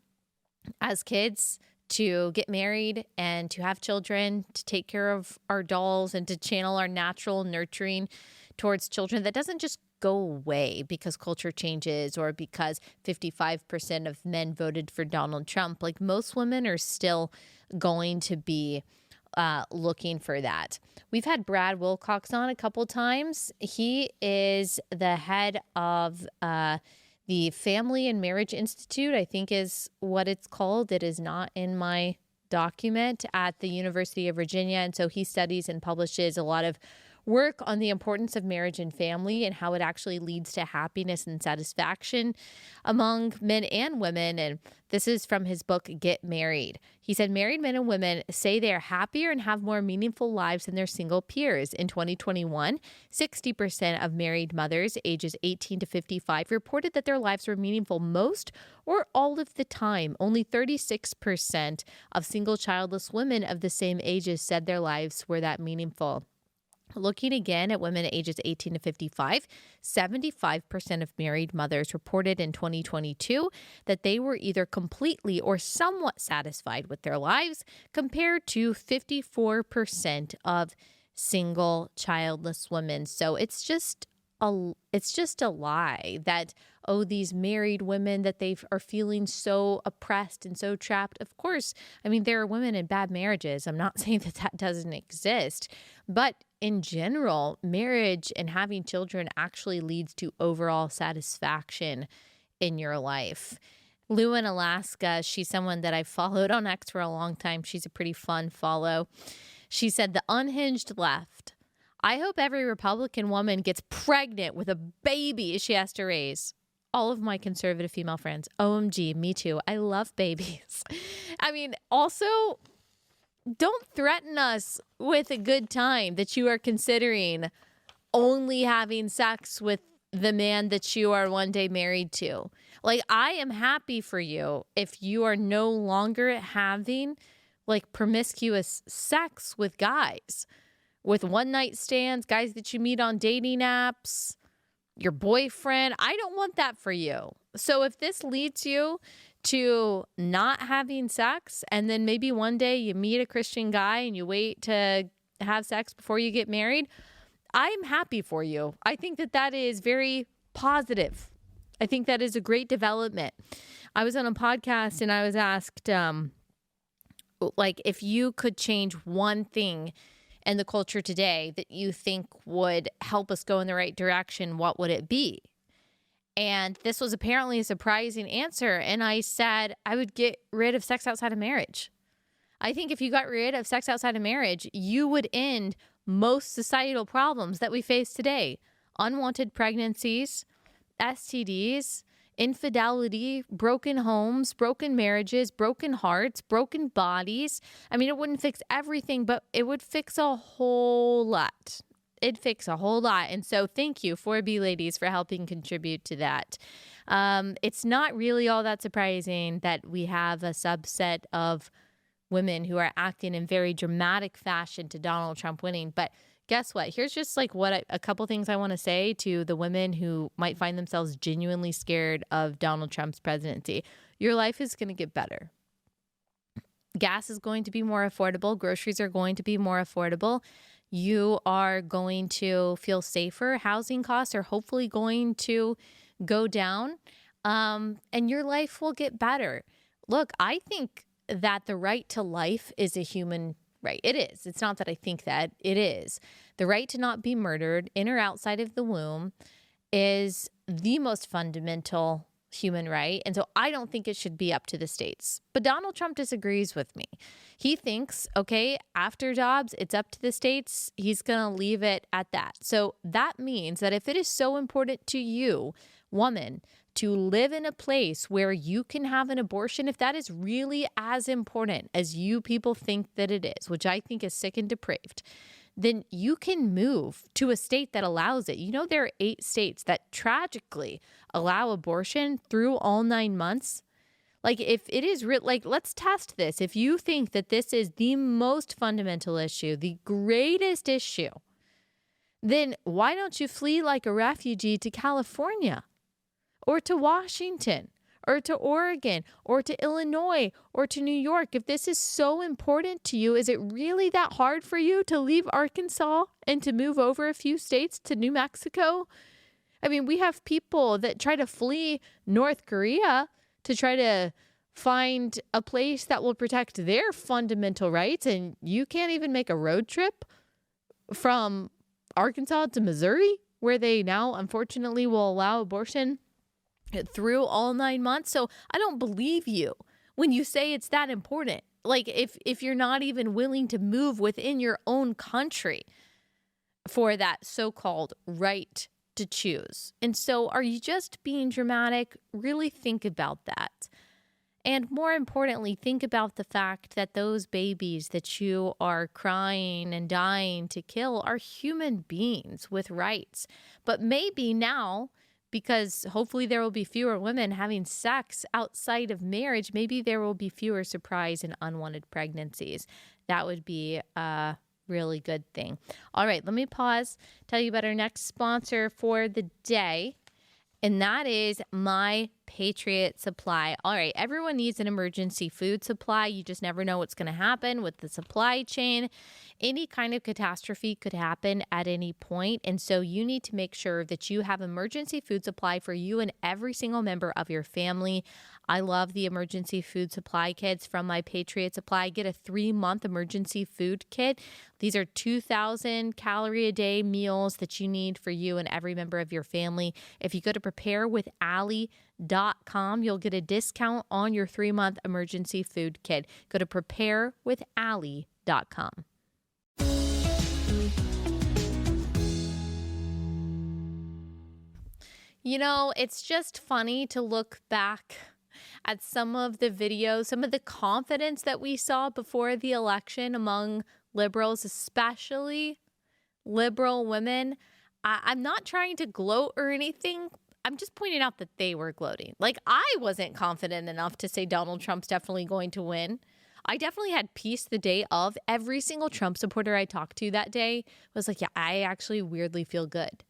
as kids, to get married and to have children, to take care of our dolls and to channel our natural nurturing towards children, that doesn't just go away because culture changes or because 55% of men voted for Donald Trump. Like, most women are still going to be looking for that. We've had Brad Wilcox on a couple times. He is the head of the Family and Marriage Institute, I think is what it's called. It is not in my document, at the University of Virginia. And so he studies and publishes a lot of work on the importance of marriage and family and how it actually leads to happiness and satisfaction among men and women. And this is from his book, Get Married. He said, married men and women say they are happier and have more meaningful lives than their single peers. In 2021, 60% of married mothers ages 18 to 55 reported that their lives were meaningful most or all of the time. Only 36% of single childless women of the same ages said their lives were that meaningful. Looking again at women ages 18 to 55, 75% of married mothers reported in 2022 that they were either completely or somewhat satisfied with their lives, compared to 54% of single childless women. So it's just a lie that, oh, these married women, that they are feeling so oppressed and so trapped. Of course, I mean, there are women in bad marriages. I'm not saying that that doesn't exist, but in general, marriage and having children actually leads to overall satisfaction in your life. Lou in Alaska, she's someone that I've followed on X for a long time. She's a pretty fun follow. She said, the unhinged left. I hope every Republican woman gets pregnant with a baby she has to raise. All of my conservative female friends, OMG, me too. I love babies. I mean, also, don't threaten us with a good time that you are considering only having sex with the man that you are one day married to. Like, I am happy for you if you are no longer having like promiscuous sex with guys, with one night stands, guys that you meet on dating apps, your boyfriend. I don't want that for you. So if this leads you to not having sex, and then maybe one day you meet a Christian guy and you wait to have sex before you get married, I'm happy for you. I think that that is very positive. I think that is a great development. I was on a podcast and I was asked, like, if you could change one thing in the culture today that you think would help us go in the right direction, what would it be? And this was apparently a surprising answer. And I said, I would get rid of sex outside of marriage. I think if you got rid of sex outside of marriage, you would end most societal problems that we face today. Unwanted pregnancies, STDs, infidelity, broken homes, broken marriages, broken hearts, broken bodies. I mean, it wouldn't fix everything, but it would fix a whole lot. It'd fix a whole lot. And so thank you, 4B ladies, for helping contribute to that. It's not really all that surprising that we have a subset of women who are acting in very dramatic fashion to Donald Trump winning. But guess what? Here's just like a couple things I want to say to the women who might find themselves genuinely scared of Donald Trump's presidency. Your life is going to get better. Gas is going to be more affordable. Groceries are going to be more affordable. You are going to feel safer. Housing costs are hopefully going to go down, and your life will get better. Look, I think that the right to life is a human right. It is. It's not that I think that. It is. The right to not be murdered in or outside of the womb is the most fundamental human right. And so I don't think it should be up to the states. But Donald Trump disagrees with me. He thinks, okay, after Dobbs, it's up to the states. He's going to leave it at that. So that means that if it is so important to you, woman, to live in a place where you can have an abortion, if that is really as important as you people think that it is, which I think is sick and depraved, then you can move to a state that allows it. You know, there are 8 states that tragically allow abortion through all 9 months. Like, if it is like, let's test this. If you think that this is the most fundamental issue, the greatest issue then why don't you flee like a refugee to California or to Washington or to Oregon or to Illinois or to New York? If this is so important to you, is it really that hard for you to leave Arkansas and to move over a few states to New Mexico? I mean, we have people that try to flee North Korea to try to find a place that will protect their fundamental rights, and you can't even make a road trip from Arkansas to Missouri, where they now unfortunately will allow abortion through all 9 months. So I don't believe you when you say it's that important. Like if you're not even willing to move within your own country for that so-called right to choose. And so are you just being dramatic? Really think about that. And more importantly, think about the fact that those babies that you are crying and dying to kill are human beings with rights. But maybe now, because hopefully there will be fewer women having sex outside of marriage, maybe there will be fewer surprise and unwanted pregnancies. That would be a really good thing. All right, let me pause, tell you about our next sponsor for the day. And that is My Patriot Supply. All right, everyone needs an emergency food supply. You just never know what's going to happen with the supply chain. Any kind of catastrophe could happen at any point. And so you need to make sure that you have emergency food supply for you and every single member of your family. I love the emergency food supply kits from My Patriot Supply. Get a 3-month emergency food kit. These are 2,000 calorie a day meals that you need for you and every member of your family. If you go to preparewithallie.com, you'll get a discount on your 3-month emergency food kit. Go to preparewithallie.com. You know, it's just funny to look back at some of the videos, some of the confidence that we saw before the election among liberals, especially liberal women. I'm not trying to gloat or anything. I'm just pointing out that they were gloating. Like, I wasn't confident enough to say Donald Trump's definitely going to win. I definitely had peace the day of. Every single Trump supporter I talked to that day was like, yeah, I actually weirdly feel good.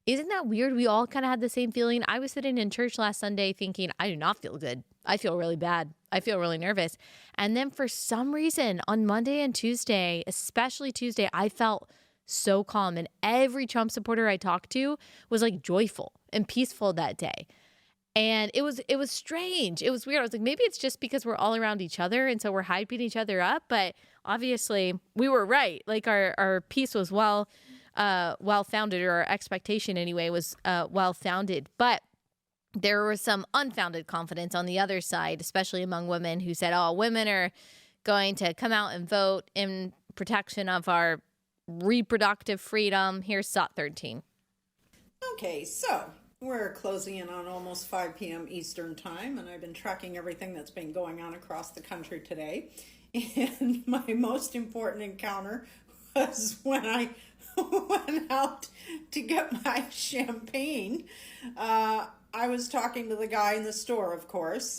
Isn't that weird? We all kind of had the same feeling. I was sitting in church last Sunday thinking, I do not feel good. I feel really bad. I feel really nervous. And then for some reason on Monday and Tuesday, especially Tuesday, I felt so calm. And every Trump supporter I talked to was like joyful and peaceful that day. And it was strange. It was weird. I was like, maybe it's just because we're all around each other and so we're hyping each other up. But obviously we were right. Like our peace was well-founded, or our expectation anyway was well-founded. But there was some unfounded confidence on the other side, especially among women who said, oh, women are going to come out and vote in protection of our reproductive freedom. Here's SOT 13. Okay, so we're closing in on almost 5 p.m. Eastern time, and I've been tracking everything that's been going on across the country today. And my most important encounter was when I went out to get my champagne. I was talking to the guy in the store, of course,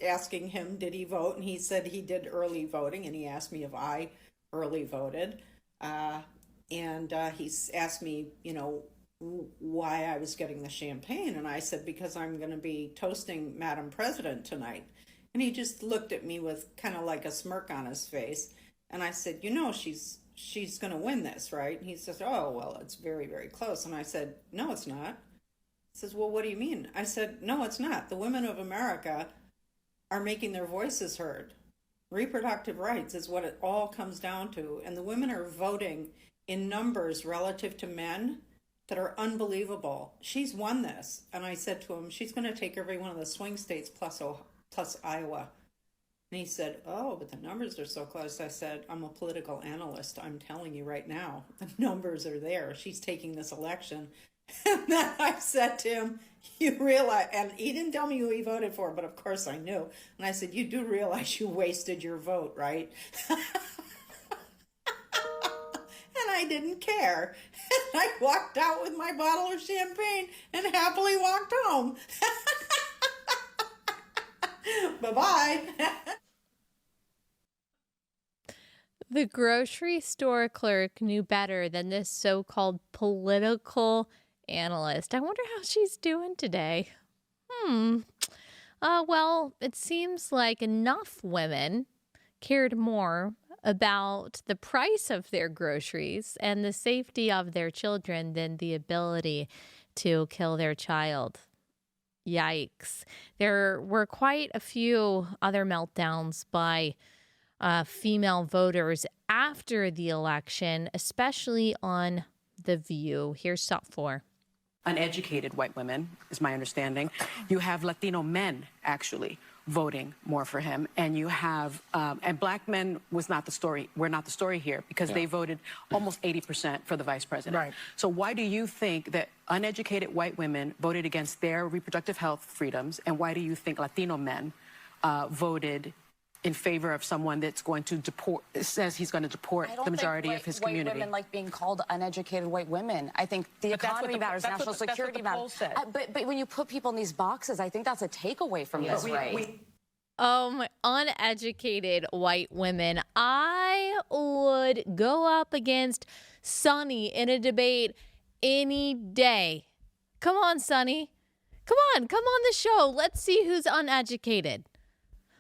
asking him, did he vote? And he said he did early voting, and he asked me if I early voted. And he asked me, why I was getting the champagne. And I said, because I'm going to be toasting Madam President tonight. And he just looked at me with kind of like a smirk on his face. And I said, she's going to win this, right? And he says, oh, well, it's very, very close. And I said, no, it's not. He says, well, what do you mean? I said, no, it's not. The women of America are making their voices heard. Reproductive rights is what it all comes down to. And the women are voting in numbers relative to men that are unbelievable. She's won this. And I said to him, she's going to take every one of the swing states plus Iowa. And he said, oh, but the numbers are so close. I said, I'm a political analyst. I'm telling you right now, the numbers are there. She's taking this election. And then I said to him, you realize, and he didn't tell me who he voted for, but of course I knew. And I said, you do realize you wasted your vote, right? And I didn't care. And I walked out with my bottle of champagne and happily walked home. Bye-bye. The grocery store clerk knew better than this so-called political analyst. I wonder how she's doing today. Well, it seems like enough women cared more about the price of their groceries and the safety of their children than the ability to kill their child. Yikes. There were quite a few other meltdowns by female voters after the election, especially on The View. Here's top 4. Uneducated white women, is my understanding. You have Latino men, actually, voting more for him. And you have, and black men was not the story. We're not the story here because they voted almost 80% for the vice president. Right. So why do you think that uneducated white women voted against their reproductive health freedoms? And why do you think Latino men voted in favor of someone that's going to deport, says he's going to deport the majority of his community? White women like being called uneducated white women. I think the economy matters, national security matters. But when you put people in these boxes, I think that's a takeaway from this, right? Uneducated white women. I would go up against Sonny in a debate any day. Come on, Sonny. Come on the show. Let's see who's uneducated.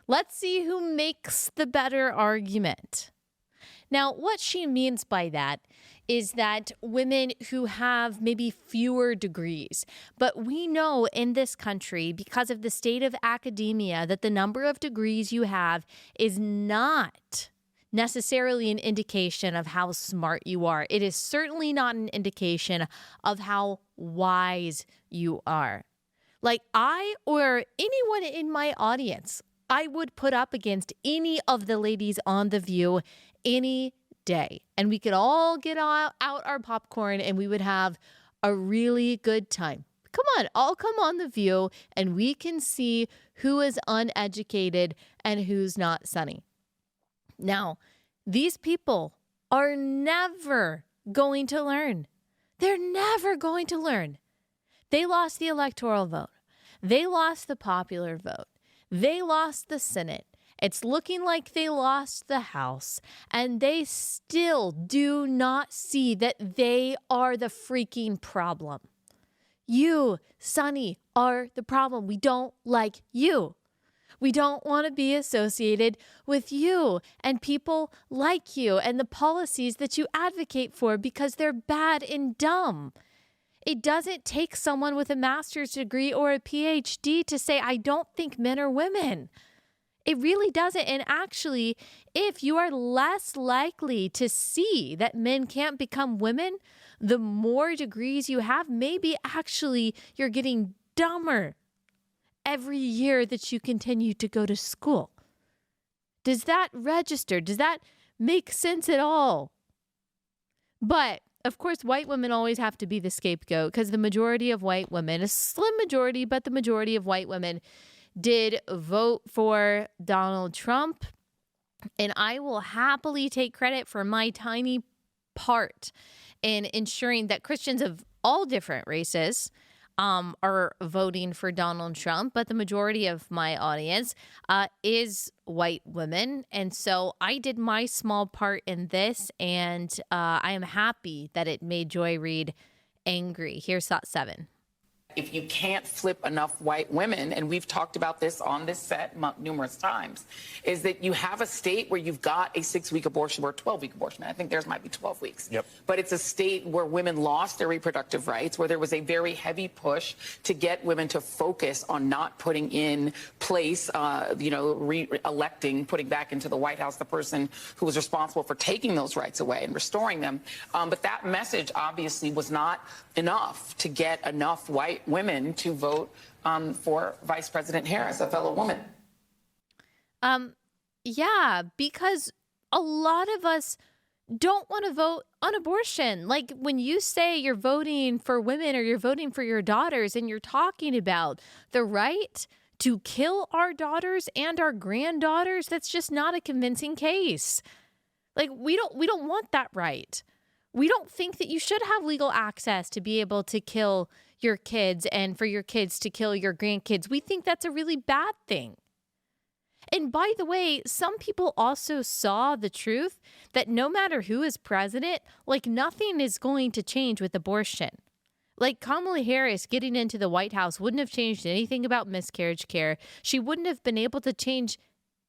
Let's see who makes the better argument. Now, what she means by that is that women who have maybe fewer degrees, but we know in this country, because of the state of academia, that the number of degrees you have is not necessarily an indication of how smart you are. It is certainly not an indication of how wise you are. Like I or anyone in my audience, I would put up against any of the ladies on The View any day. And we could all get out our popcorn and we would have a really good time. Come on, all come on The View and we can see who is uneducated and who's not, Sonny. Now, these people are never going to learn. They're never going to learn. They lost the electoral vote. They lost the popular vote. They lost the Senate. It's looking like they lost the House. And they still do not see that they are the freaking problem. You, Sonny, are the problem. We don't like you. We don't want to be associated with you and people like you and the policies that you advocate for because they're bad and dumb. It doesn't take someone with a master's degree or a PhD to say, I don't think men are women. It really doesn't. And actually, if you are less likely to see that men can't become women, the more degrees you have, maybe actually you're getting dumber every year that you continue to go to school. Does that register? Does that make sense at all? But of course, white women always have to be the scapegoat because the majority of white women, a slim majority, but the majority of white women did vote for Donald Trump. And I will happily take credit for my tiny part in ensuring that Christians of all different races are voting for Donald Trump, but the majority of my audience is white women. And so I did my small part in this, and I am happy that it made Joy Reid angry. Here's thought 7. If you can't flip enough white women, and we've talked about this on this set numerous times, is that you have a state where you've got a 6-week abortion or a 12-week abortion. I think theirs might be 12 weeks. Yep. But it's a state where women lost their reproductive rights, where there was a very heavy push to get women to focus on not putting in place, re-electing, putting back into the White House the person who was responsible for taking those rights away and restoring them. But that message obviously was not enough to get enough white women to vote for Vice President Harris, a fellow woman. Yeah, because a lot of us don't want to vote on abortion. Like when you say you're voting for women or you're voting for your daughters and you're talking about the right to kill our daughters and our granddaughters, that's just not a convincing case. Like we don't want that right. We don't think that you should have legal access to be able to kill your kids and for your kids to kill your grandkids. We think that's a really bad thing. And by the way, some people also saw the truth that no matter who is president, like nothing is going to change with abortion. Like Kamala Harris getting into the White House wouldn't have changed anything about miscarriage care. She wouldn't have been able to change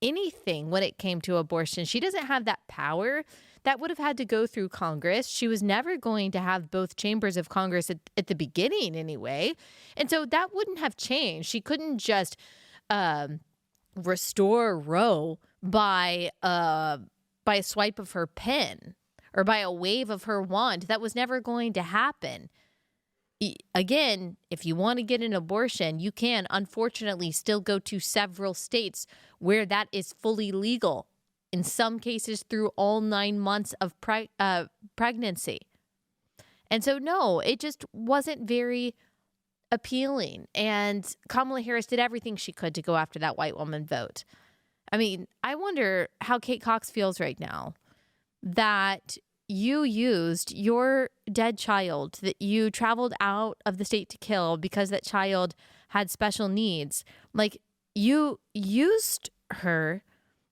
anything when it came to abortion. She doesn't have that power. That would have had to go through Congress. She was never going to have both chambers of Congress at the beginning anyway. And so that wouldn't have changed. She couldn't just restore Roe by a swipe of her pen or by a wave of her wand. That was never going to happen. Again, if you want to get an abortion, you can unfortunately still go to several states where that is fully legal. In some cases, through all 9 months of pregnancy. And so, no, it just wasn't very appealing. And Kamala Harris did everything she could to go after that white woman vote. I mean, I wonder how Kate Cox feels right now that you used your dead child that you traveled out of the state to kill because that child had special needs. Like, you used her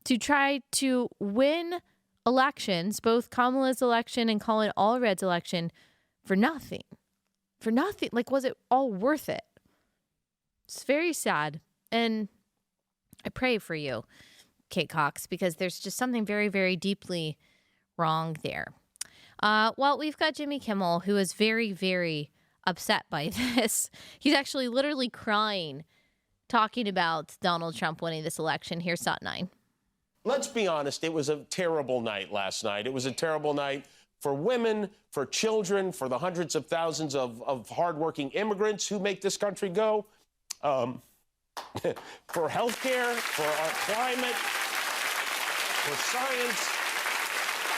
to try to win elections, both Kamala's election and Colin Allred's election, for nothing. For nothing. Like, was it all worth it? It's very sad. And I pray for you, Kate Cox, because there's just something very, very deeply wrong there. Well, we've got Jimmy Kimmel, who is very, very upset by this. He's actually literally crying, talking about Donald Trump winning this election. Here's Sot 9. Let's be honest, it was a terrible night last night. It was a terrible night for women, for children, for the hundreds of thousands of hardworking immigrants who make this country go, for healthcare, for our climate, for science,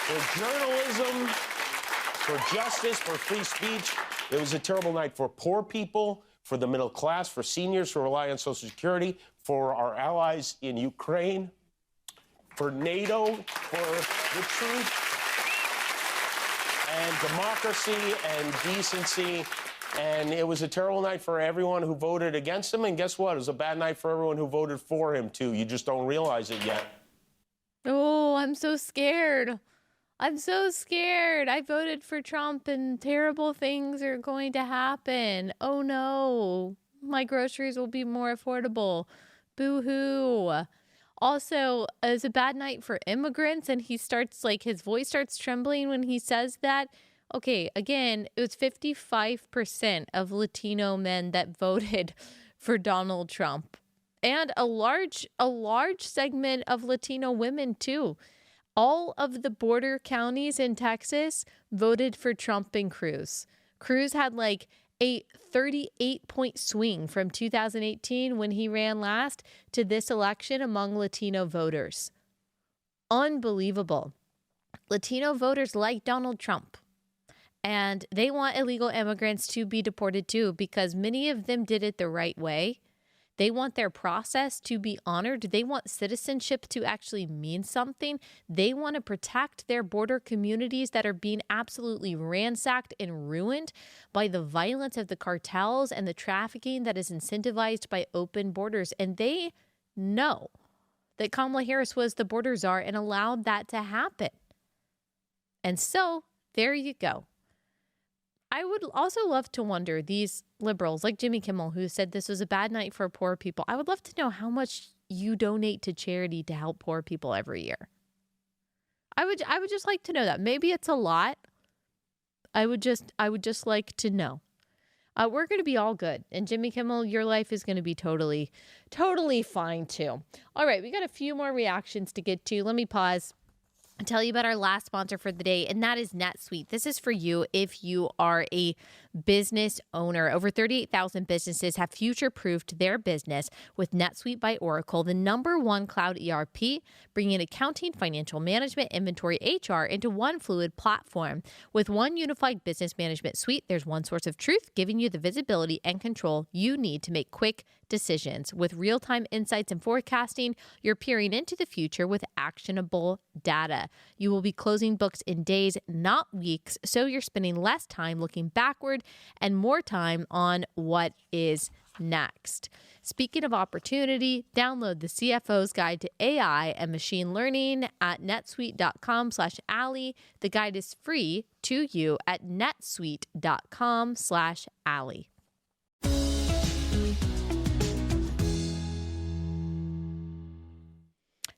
for journalism, for justice, for free speech. It was a terrible night for poor people, for the middle class, for seniors who rely on Social Security, for our allies in Ukraine, for NATO, for the truth and democracy and decency. And it was a terrible night for everyone who voted against him. And guess what? It was a bad night for everyone who voted for him, too. You just don't realize it yet. Oh, I'm so scared. I'm so scared. I voted for Trump and terrible things are going to happen. Oh, no. My groceries will be more affordable. Boo-hoo. Also, it's a bad night for immigrants, and he starts, like, his voice starts trembling when he says that. Okay, again, it was 55% of Latino men that voted for Donald Trump, and a large segment of Latino women, too. All of the border counties in Texas voted for Trump and Cruz. Cruz had, like, a 38-point swing from 2018 when he ran last to this election among Latino voters. Unbelievable. Latino voters like Donald Trump. And they want illegal immigrants to be deported too, because many of them did it the right way. They want their process to be honored. They want citizenship to actually mean something. They want to protect their border communities that are being absolutely ransacked and ruined by the violence of the cartels and the trafficking that is incentivized by open borders. And they know that Kamala Harris was the border czar and allowed that to happen. And so there you go. I would also love to wonder, these liberals like Jimmy Kimmel, who said this was a bad night for poor people, I would love to know how much you donate to charity to help poor people every year. I would just like to know that. Maybe it's a lot. I would just like to know. We're going to be all good. And Jimmy Kimmel, your life is going to be totally, totally fine too. All right, we got a few more reactions to get to. Let me pause. Tell you about our last sponsor for the day, and that is NetSuite. This is for you if you are a business owner. Over 38,000 businesses have future-proofed their business with NetSuite by Oracle, the #1 cloud ERP, bringing accounting, financial management, inventory, HR into one fluid platform. With one unified business management suite, there's one source of truth, giving you the visibility and control you need to make quick decisions. With real-time insights and forecasting, you're peering into the future with actionable data. You will be closing books in days, not weeks, so you're spending less time looking backward and more time on what is next. Speaking of opportunity, download the CFO's Guide to AI and Machine Learning at netsuite.com/Allie. The guide is free to you at netsuite.com/Allie.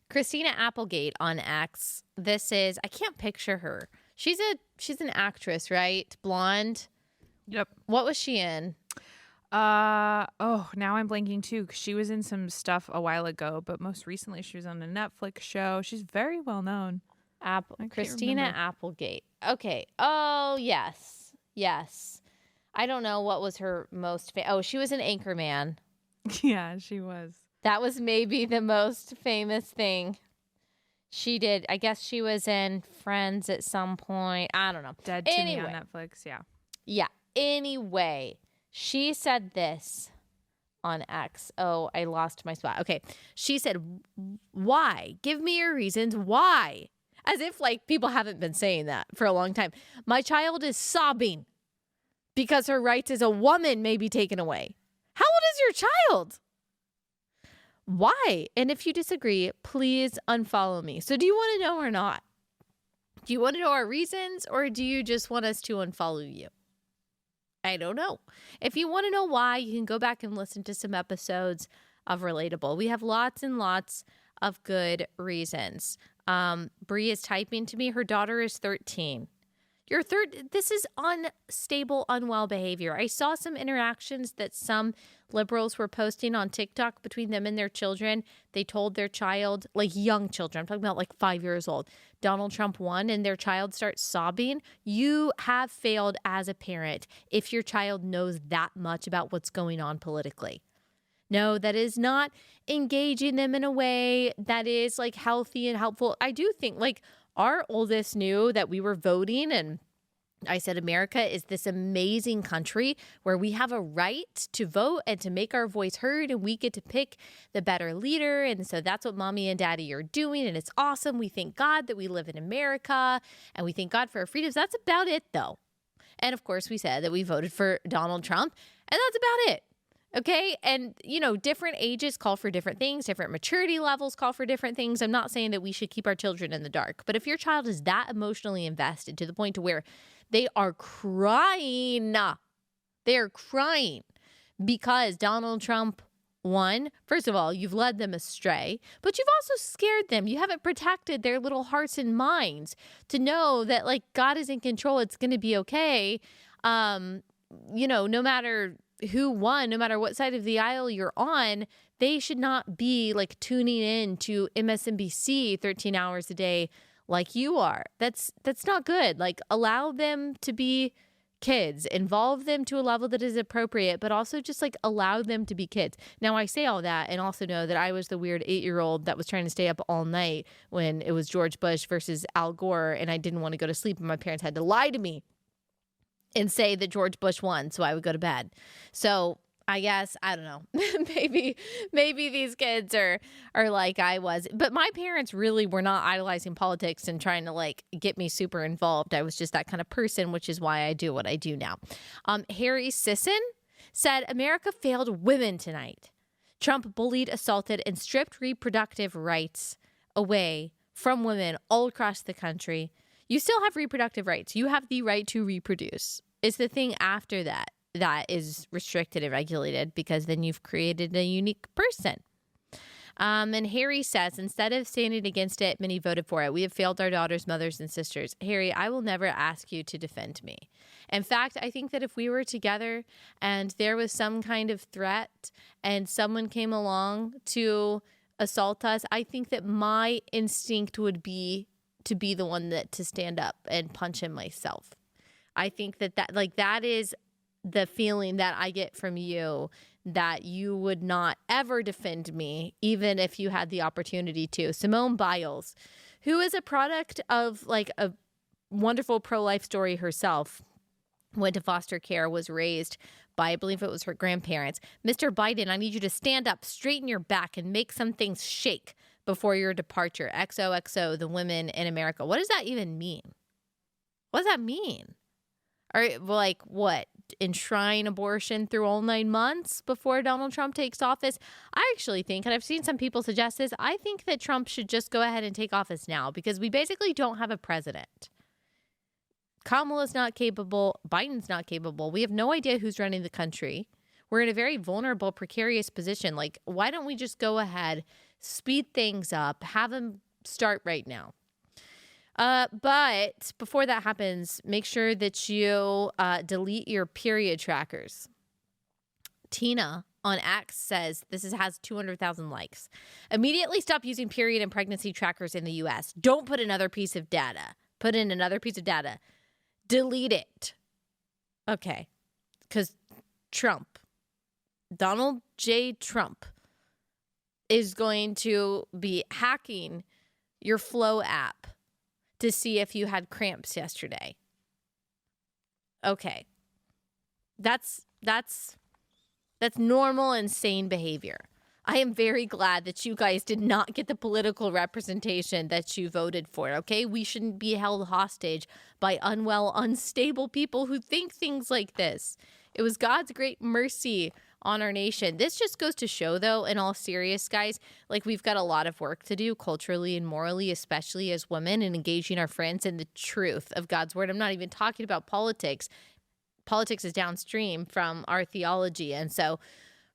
Christina Applegate on X. This is, I can't picture her. She's an actress, right? Blonde. Yep. What was she in? Now I'm blanking too, 'cause she was in some stuff a while ago, but most recently she was on a Netflix show. She's very well known. Christina Applegate. Okay. Oh, yes. Yes. I don't know what was her most she was an Anchorman. Yeah, she was. That was maybe the most famous thing she did. I guess she was in Friends at some point. I don't know. Dead to Me on Netflix, yeah. Yeah. Anyway, she said this on X. Oh, I lost my spot. Okay. She said, why? Give me your reasons why. As if like people haven't been saying that for a long time. My child is sobbing because her rights as a woman may be taken away. How old is your child? Why? And if you disagree, please unfollow me. So do you want to know or not? Do you want to know our reasons, or do you just want us to unfollow you? I don't know. If you want to know why, you can go back and listen to some episodes of Relatable. We have lots and lots of good reasons. Bree is typing to me. Her daughter is 13. This is unstable, unwell behavior. I saw some interactions that some liberals were posting on TikTok between them and their children. They told their child, like young children, I'm talking about like 5 years old, Donald Trump won, and their child starts sobbing. You have failed as a parent if your child knows that much about what's going on politically. No, that is not engaging them in a way that is like healthy and helpful. I do think like our oldest knew that we were voting, and I said America is this amazing country where we have a right to vote and to make our voice heard, and we get to pick the better leader. And so that's what mommy and daddy are doing, and it's awesome. We thank God that we live in America, and we thank God for our freedoms. That's about it, though. And of course, we said that we voted for Donald Trump, and that's about it. Okay. And, you know, different ages call for different things. Different maturity levels call for different things. I'm not saying that we should keep our children in the dark. But if your child is that emotionally invested to the point to where they are crying because Donald Trump won, first of all, you've led them astray, but you've also scared them. You haven't protected their little hearts and minds to know that, like, God is in control. It's going to be okay. You know, no matter who won, no matter what side of the aisle you're on, they should not be like tuning in to MSNBC 13 hours a day like you are. That's not good. Like, allow them to be kids, involve them to a level that is appropriate, but also just like allow them to be kids. Now, I say all that and also know that I was the weird 8-year-old that was trying to stay up all night when it was George Bush versus Al Gore, and I didn't want to go to sleep, and my parents had to lie to me and say that George Bush won so I would go to bed. So I guess, I don't know, maybe these kids are like I was. But my parents really were not idolizing politics and trying to like get me super involved. I was just that kind of person, which is why I do what I do now. Harry Sisson said, America failed women tonight. Trump bullied, assaulted, and stripped reproductive rights away from women all across the country. You still have reproductive rights. You have the right to reproduce. It's the thing after that is restricted and regulated, because then you've created a unique person. And Harry says, instead of standing against it, many voted for it. We have failed our daughters, mothers, and sisters. Harry, I will never ask you to defend me. In fact, I think that if we were together and there was some kind of threat and someone came along to assault us, I think that my instinct would be to be the one to stand up and punch him myself. I think that is the feeling that I get from you, that you would not ever defend me, even if you had the opportunity to. Simone Biles, who is a product of like a wonderful pro-life story herself, went to foster care, was raised by, I believe it was her grandparents. Mr. Biden, I need you to stand up, straighten your back, and make some things shake before your departure. XOXO, the women in America. What does that even mean? What does that mean? Or like what? enshrine abortion through all 9 months before Donald Trump takes office. I actually think, and I've seen some people suggest this, I think that Trump should just go ahead and take office now because we basically don't have a president. Kamala's not capable. Biden's not capable. We have no idea who's running the country. We're in a very vulnerable, precarious position. Like, why don't we just go ahead, speed things up, have them start right now? But before that happens, make sure that you delete your period trackers. Tina on X says, has 200,000 likes. Immediately stop using period and pregnancy trackers in the U.S. Don't put another piece of data. Put in another piece of data. Delete it. Okay. Because Donald J. Trump is going to be hacking your Flow app to see if you had cramps yesterday. Okay. That's normal and sane behavior. I am very glad that you guys did not get the political representation that you voted for, okay? We shouldn't be held hostage by unwell, unstable people who think things like this. It was God's great mercy on our nation. This just goes to show, though, in all serious, guys, like we've got a lot of work to do culturally and morally, especially as women, in engaging our friends in the truth of God's word. I'm not even talking about politics. Politics is downstream from our theology. And so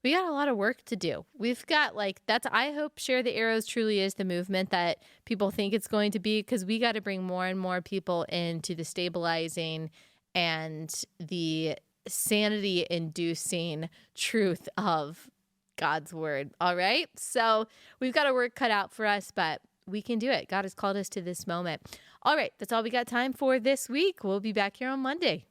we got a lot of work to do. We've got I hope Share the Arrows truly is the movement that people think it's going to be, because we got to bring more and more people into the stabilizing and the sanity-inducing truth of God's word. All right? So we've got our work cut out for us, but we can do it. God has called us to this moment. All right. That's all we got time for this week. We'll be back here on Monday.